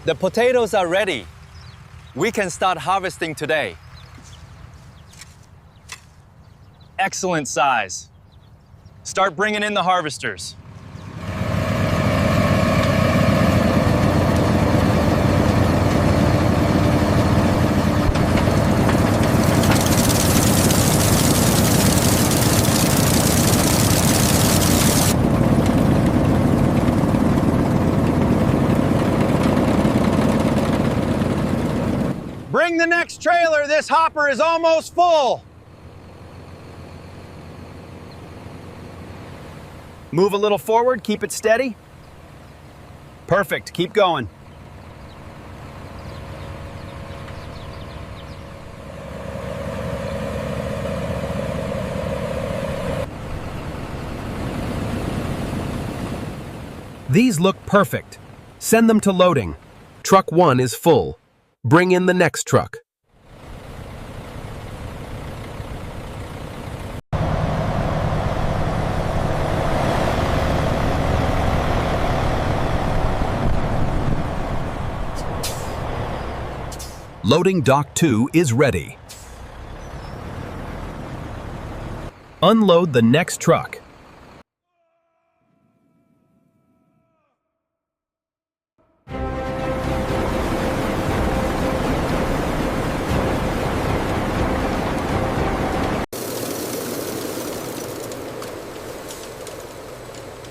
The potatoes are ready. We can start harvesting today. Excellent size. Start bringing in the harvesters. Bring the next trailer. This hopper is almost full. Move a little forward, keep it steady. Perfect, keep going. These look perfect. Send them to loading. Truck 1 is full. Bring in the next truck. Loading dock 2 is ready. Unload the next truck.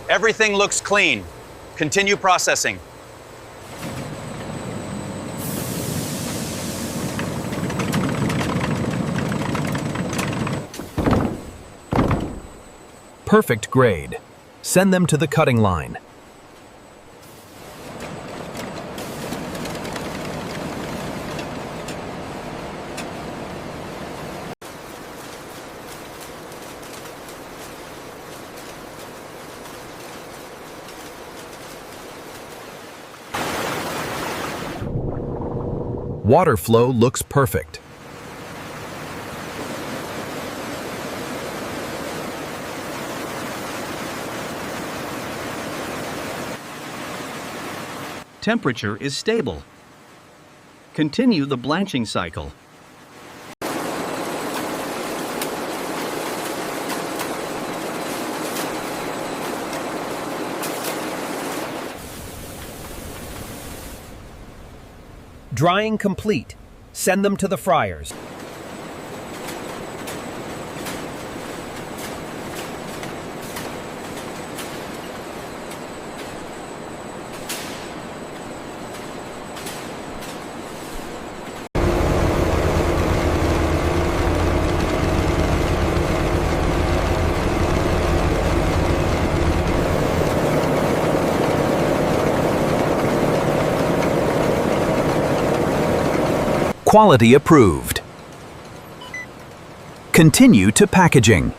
Everything looks clean. Continue processing. Perfect grade. Send them to the cutting line. Water flow looks perfect. Temperature is stable. Continue the blanching cycle. Drying complete. Send them to the fryers. Quality approved. Continue to packaging.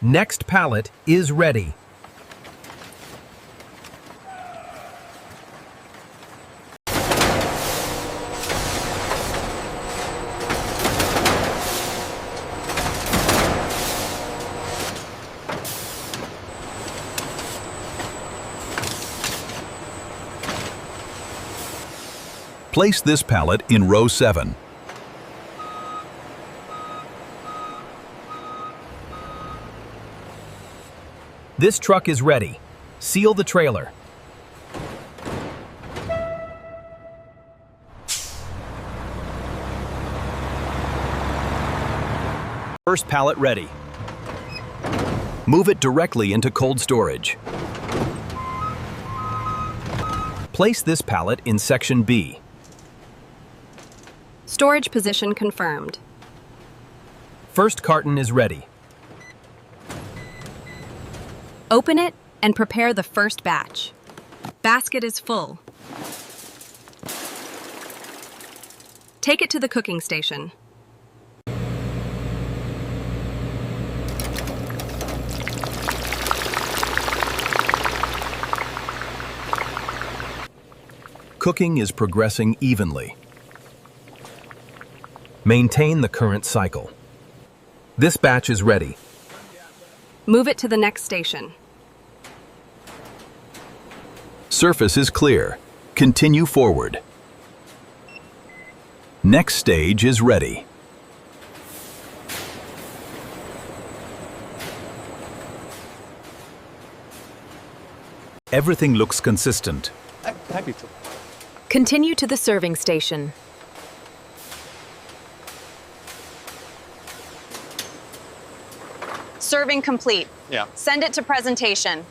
Next pallet is ready. Place this pallet in row 7. This truck is ready. Seal the trailer. First pallet ready. Move it directly into cold storage. Place this pallet in section B. Storage position confirmed. First carton is ready. Open it and prepare the first batch. Basket is full. Take it to the cooking station. Cooking is progressing evenly. Maintain the current cycle. This batch is ready. Move it to the next station. Surface is clear. Continue forward. Next stage is ready. Everything looks consistent. Continue to the serving station. Serving complete. Yeah. Send it to presentation.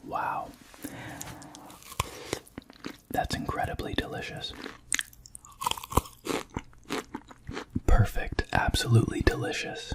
Wow. That's incredibly delicious. Perfect. Absolutely delicious.